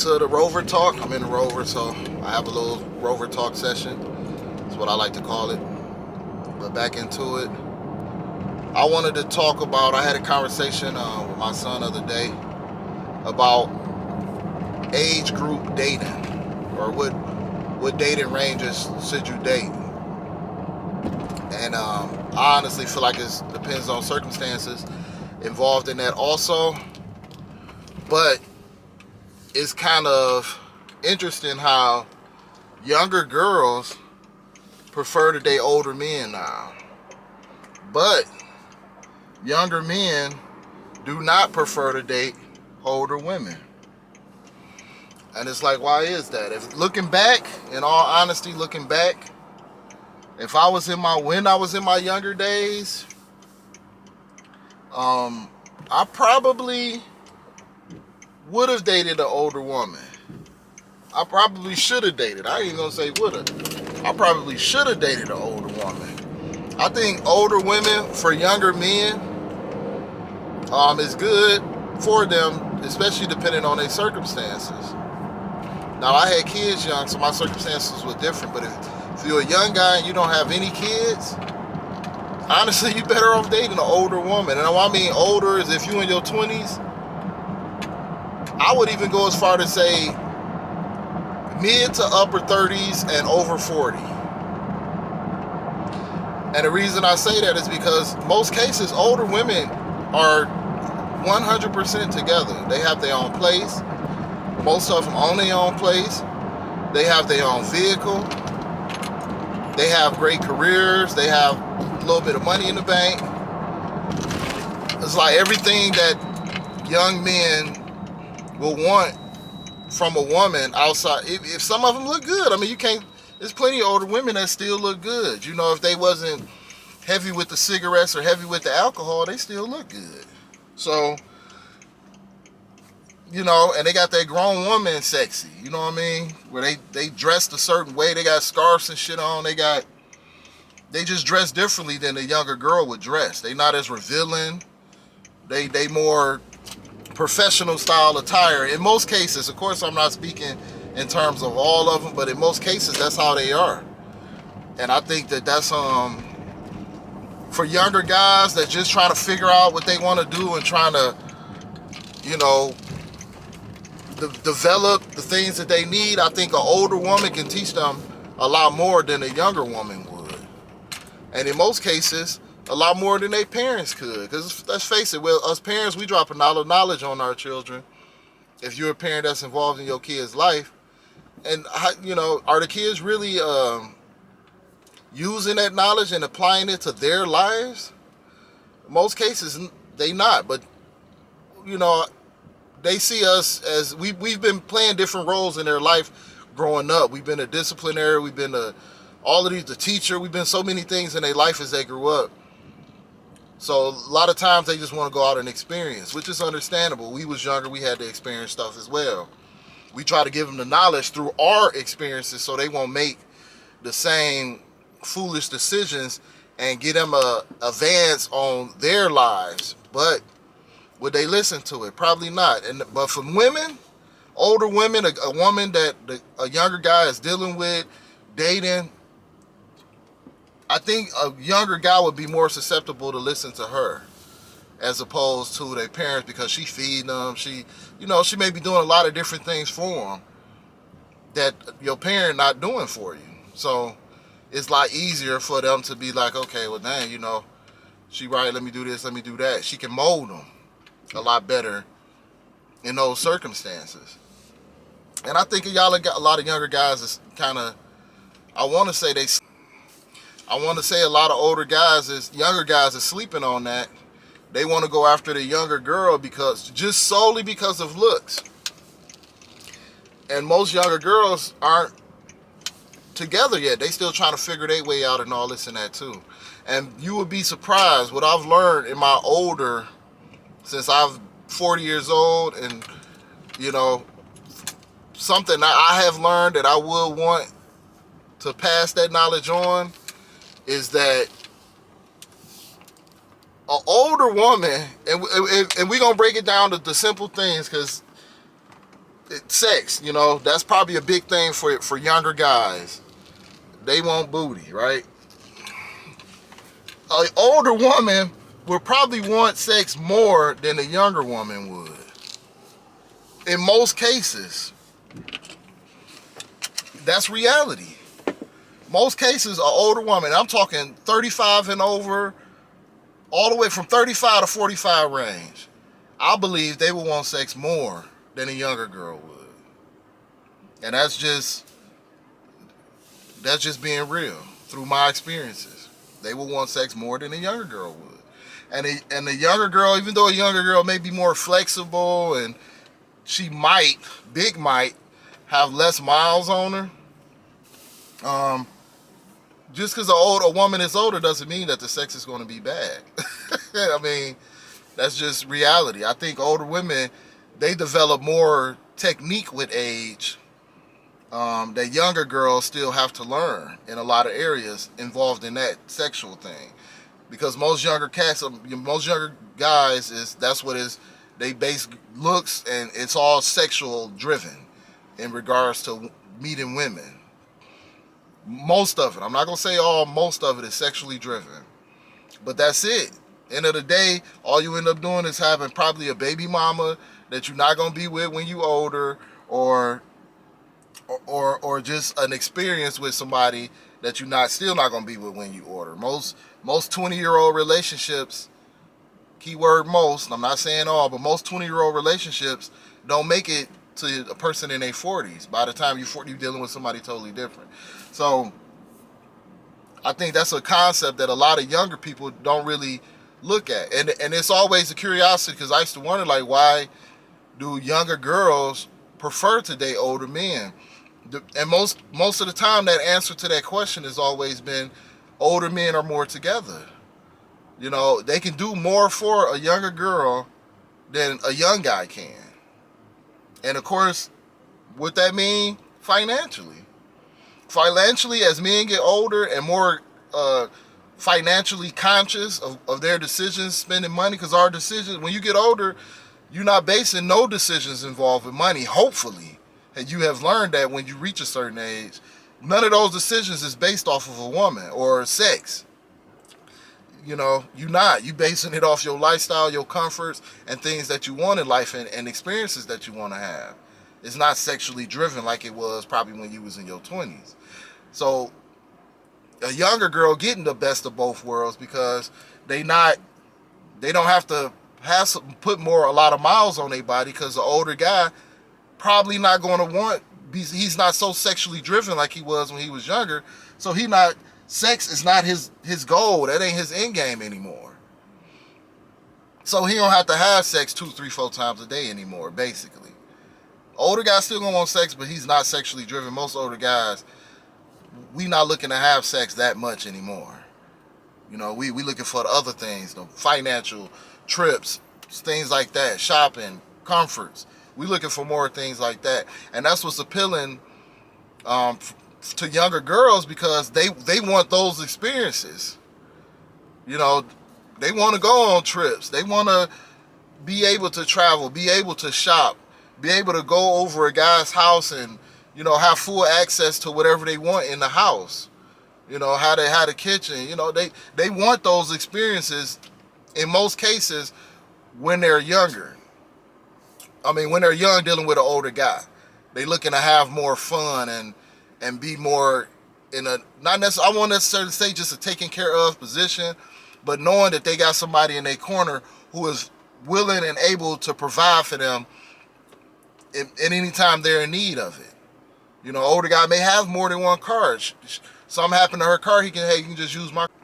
To the Rover Talk. I'm in the Rover, so I have a little Rover Talk session. That's what I like to call it. But back into it. I wanted to talk about, I had a conversation with my son the other day about age group dating, or what dating ranges should you date. And I honestly feel like it depends on circumstances involved in that also. But it's kind of interesting how younger girls prefer to date older men now. But younger men do not prefer to date older women. And it's like, why is that? If looking back, in all honesty, looking back, if I was when I was in my younger days, I probably would have dated an older woman. I probably should have dated. I ain't even gonna say would have. I probably should have dated an older woman. I think older women for younger men is good for them, especially depending on their circumstances. Now, I had kids young, so my circumstances were different. But if you're a young guy and you don't have any kids, honestly, you better off dating an older woman. And what I mean older is if you're in your 20s, I would even go as far to say mid to upper 30s and over 40. And the reason I say that is because most cases, older women are 100% together. They have their own place. Most of them own their own place. They have their own vehicle. They have great careers. They have a little bit of money in the bank. It's like everything that young men will want from a woman outside. If some of them look good, I mean, there's plenty of older women that still look good. You know, if they wasn't heavy with the cigarettes or heavy with the alcohol, they still look good. So, you know, and they got that grown woman sexy, you know what I mean? Where they dressed a certain way, they got scarves and shit on, they just dress differently than a younger girl would dress. They not as revealing. They more professional style attire. In most cases, of course I'm not speaking in terms of all of them, but in most cases that's how they are. And I think that's for younger guys that just trying to figure out what they want to do and trying to, you know, develop the things that they need. I think an older woman can teach them a lot more than a younger woman would. And in most cases, a lot more than their parents could. Because let's face it, well, us parents, we drop a lot of knowledge on our children. If you're a parent that's involved in your kid's life, and you know, are the kids really using that knowledge and applying it to their lives? In most cases, they not. But you know, they see us as we've been playing different roles in their life growing up. We've been a disciplinary, we've been the teacher, we've been so many things in their life as they grew up. So a lot of times they just want to go out and experience, which is understandable. We was younger, we had to experience stuff as well. We try to give them the knowledge through our experiences so they won't make the same foolish decisions and get them a advance on their lives. But would they listen to it? Probably not. But for women, older women, a woman that a younger guy is dealing with, dating, I think a younger guy would be more susceptible to listen to her as opposed to their parents, because she feeding them. She may be doing a lot of different things for them that your parent not doing for you. So it's a lot easier for them to be like, okay, well, dang, you know, she right, let me do this, let me do that. She can mold them a lot better in those circumstances. And I think y'all got a lot of younger guys is kind of, I want to say a lot of younger guys is sleeping on that. They want to go after the younger girl just solely because of looks. And most younger girls aren't together yet. They still trying to figure their way out and all this and that too. And you would be surprised what I've learned in my older, since I'm 40 years old, and you know, something I have learned that I would want to pass that knowledge on is that an older woman, and we're gonna break it down to the simple things, because Sex, that's probably a big thing for younger guys. They want booty, right? An older woman would probably want sex more than a younger woman would. In most cases, that's reality. Most cases, an older woman, I'm talking 35 and over, all the way from 35 to 45 range, I believe they would want sex more than a younger girl would. And that's just being real through my experiences. They will want sex more than a younger girl would. And the younger girl, even though a younger girl may be more flexible and she might have less miles on her, just because a woman is older doesn't mean that the sex is going to be bad. I mean, that's just reality. I think older women, they develop more technique with age that younger girls still have to learn in a lot of areas involved in that sexual thing. Because most younger guys, that's what is, they base looks, and it's all sexual driven in regards to meeting women. Most of it, I'm not going to say all, most of it is sexually driven. But that's it. End of the day, all you end up doing is having probably a baby mama that you're not going to be with when you older, or just an experience with somebody that you're still not going to be with when you older. Most 20-year-old relationships, keyword most, I'm not saying all, but most 20-year-old relationships don't make it to a person in their 40s. By the time you're dealing with somebody totally different. So I think that's a concept that a lot of younger people don't really look at. And it's always a curiosity, because I used to wonder, like, why do younger girls prefer to date older men? And most of the time, that answer to that question has always been older men are more together. They can do more for a younger girl than a young guy can. And of course, what that mean? Financially, as men get older and more financially conscious of their decisions, spending money, because our decisions, when you get older, you're not basing no decisions involving money, hopefully. And you have learned that when you reach a certain age, none of those decisions is based off of a woman or sex. You basing it off your lifestyle, your comforts, and things that you want in life, and experiences that you want to have. It's not sexually driven like it was probably when you was in your 20s. So a younger girl getting the best of both worlds, because they don't have to put a lot of miles on their body, because the older guy probably not going to he's not so sexually driven like he was when he was younger. So sex is not his goal. That ain't his end game anymore. So he don't have to have sex 2, 3, 4 times a day anymore, basically. Older guys still gonna want sex, but he's not sexually driven. Most older guys, we not looking to have sex that much anymore. We looking for the other things, the financial trips, things like that, shopping, comforts. We looking for more things like that. And that's what's appealing to younger girls, because they want those experiences. They want to go on trips. They want to be able to travel, be able to shop, be able to go over a guy's house and, have full access to whatever they want in the house. How they had a kitchen. They want those experiences in most cases when they're younger. I mean, when they're young dealing with an older guy. They looking to have more fun and be more in a, not necessarily, I won't necessarily say just a taken care of position, but knowing that they got somebody in their corner who is willing and able to provide for them in any time they're in need of it. Older guy may have more than one car. Something happened to her car, you can just use my car.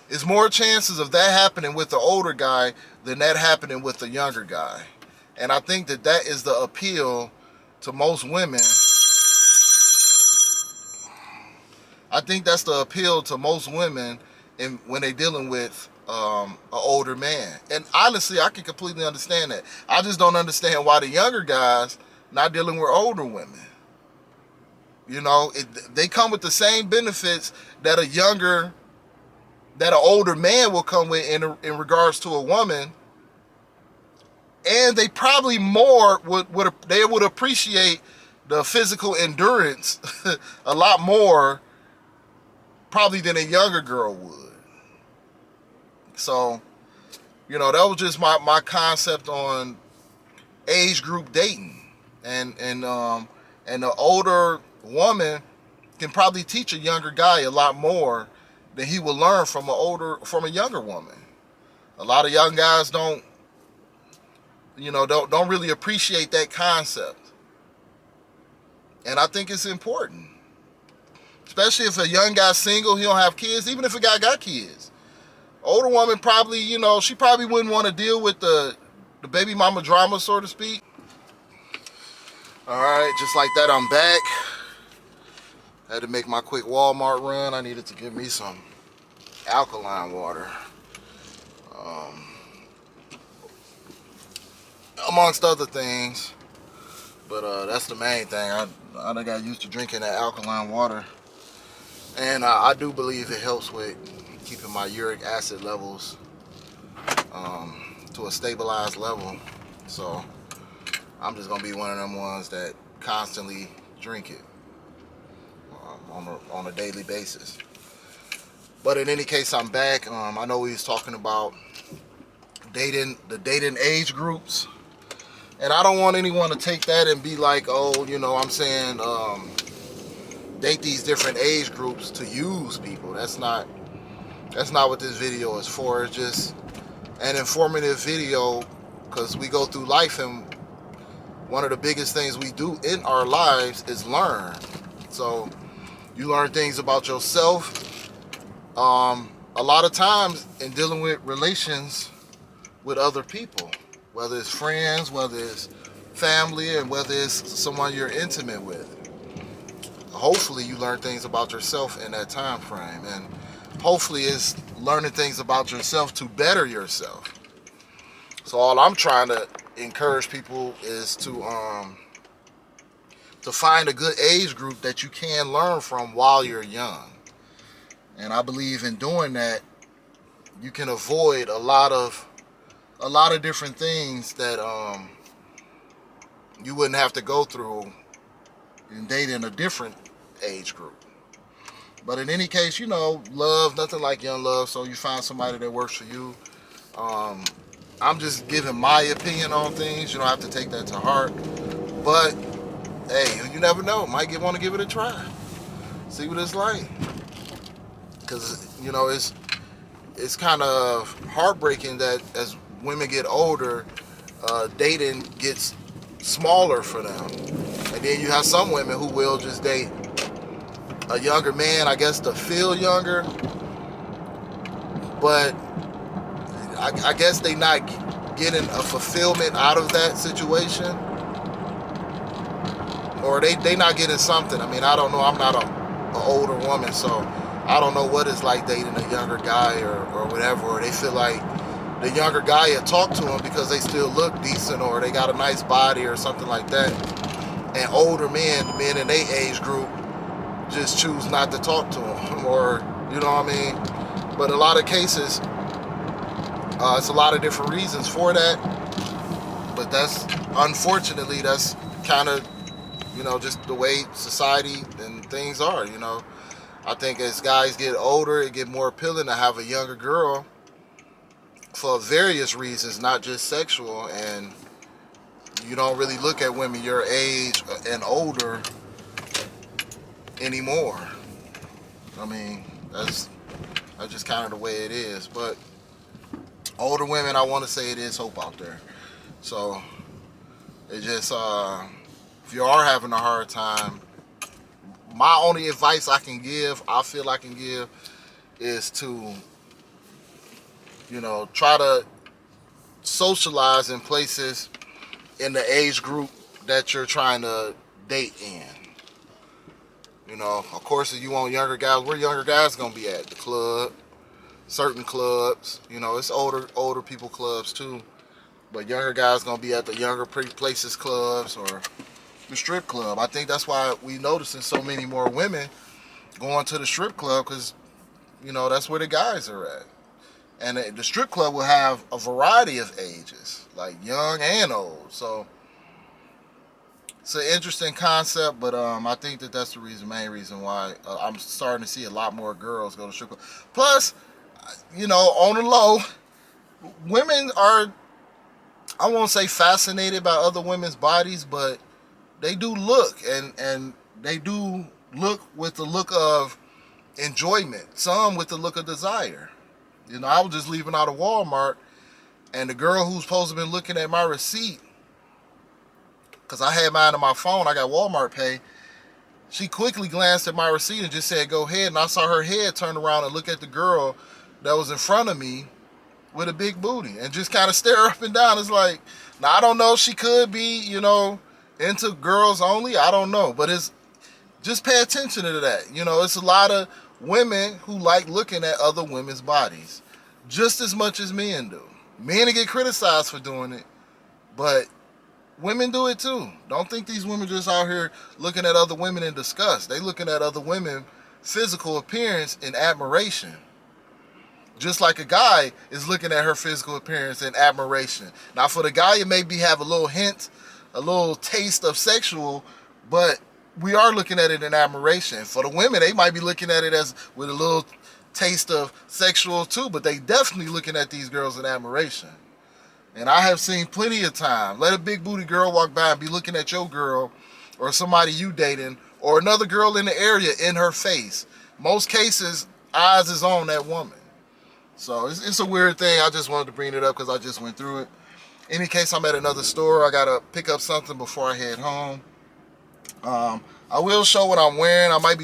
It's more chances of that happening with the older guy than that happening with the younger guy. And I think that is the appeal to most women. I think that's the appeal to most women when they're dealing with an older man. And honestly, I can completely understand that. I just don't understand why the younger guys not dealing with older women. They come with the same benefits that an older man will come with in regards to a woman. and they probably more would appreciate the physical endurance a lot more probably than a younger girl would. So, you know, that was just my concept on age group dating, and the older woman can probably teach a younger guy a lot more than he will learn from a younger woman. A lot of young guys don't really appreciate that concept. And I think it's important. Especially if a young guy's single, he don't have kids, even if a guy got kids. Older woman probably, she probably wouldn't want to deal with the baby mama drama, so to speak. All right, just like that, I'm back. Had to make my quick Walmart run. I needed to get me some alkaline water. Amongst other things. But that's the main thing. I done got used to drinking that alkaline water. And I do believe it helps with keeping my uric acid levels to a stabilized level. So I'm just going to be one of them ones that constantly drink it on a daily basis. But in any case, I'm back. I know we was talking about the dating age groups. And I don't want anyone to take that and be like, oh, I'm saying date these different age groups to use people. That's not what this video is for. It's just an informative video because we go through life, and one of the biggest things we do in our lives is learn. So you learn things about yourself. A lot of times in dealing with relations with other people, whether it's friends, whether it's family, and whether it's someone you're intimate with. Hopefully you learn things about yourself in that time frame, and hopefully it's learning things about yourself to better yourself. So all I'm trying to encourage people is to find a good age group that you can learn from while you're young. And I believe in doing that, you can avoid a lot of different things that you wouldn't have to go through in dating a different age group. But in any case, love, nothing like young love, so you find somebody that works for you. I'm just giving my opinion on things. You don't have to take that to heart. But, hey, you never know. Might want to give it a try. See what it's like. Because, it's kind of heartbreaking that as women get older, dating gets smaller for them. And then you have some women who will just date a younger man, I guess, to feel younger. But I guess they not getting a fulfillment out of that situation. Or they not getting something. I mean, I don't know. I'm not an older woman, so I don't know what it's like dating a younger guy or whatever. Or they feel like the younger guy had talked to them because they still look decent or they got a nice body or something like that. And older men in their age group, just choose not to talk to them, or you know what I mean. But a lot of cases, it's a lot of different reasons for that. But unfortunately that's kind of just the way society and things are. I think as guys get older, it get more appealing to have a younger girl for various reasons, not just sexual, and you don't really look at women your age and older anymore. I mean, that's just kind of the way it is. But older women, I want to say it is hope out there. So it just, if you are having a hard time, my only advice I feel I can give, is to, try to socialize in places in the age group that you're trying to date in. Of course, if you want younger guys, where younger guys gonna be at? The club, certain clubs. It's older people clubs too, but younger guys gonna be at the younger places clubs or the strip club. I think that's why we noticing so many more women going to the strip club, because that's where the guys are at. And the strip club will have a variety of ages, like young and old. So it's an interesting concept, but I think that that's the main reason why I'm starting to see a lot more girls go to strip club. Plus, on the low, women are, I won't say fascinated by other women's bodies, but they do look, and they do look with the look of enjoyment. Some with the look of desire. I was just leaving out of Walmart, and the girl who's supposed to have been looking at my receipt, because I had mine on my phone, I got Walmart Pay, she quickly glanced at my receipt and just said, go ahead. And I saw her head turn around and look at the girl that was in front of me with a big booty and just kind of stare up and down. It's like, now I don't know, she could be, into girls only. I don't know. But it's just pay attention to that. It's a lot of women who like looking at other women's bodies just as much as men do. Men get criticized for doing it, but women do it too. Don't think these women just out here looking at other women in disgust. They looking at other women physical appearance in admiration. Just like a guy is looking at her physical appearance in admiration. Now for the guy, it maybe have a little hint, a little taste of sexual, but we are looking at it in admiration. For the women, they might be looking at it as with a little taste of sexual too, but they definitely looking at these girls in admiration. And I have seen plenty of time. Let a big booty girl walk by and be looking at your girl or somebody you dating or another girl in the area in her face. Most cases, eyes is on that woman. So it's a weird thing. I just wanted to bring it up because I just went through it. Any case, I'm at another store. I got to pick up something before I head home. I will show what I'm wearing. I might be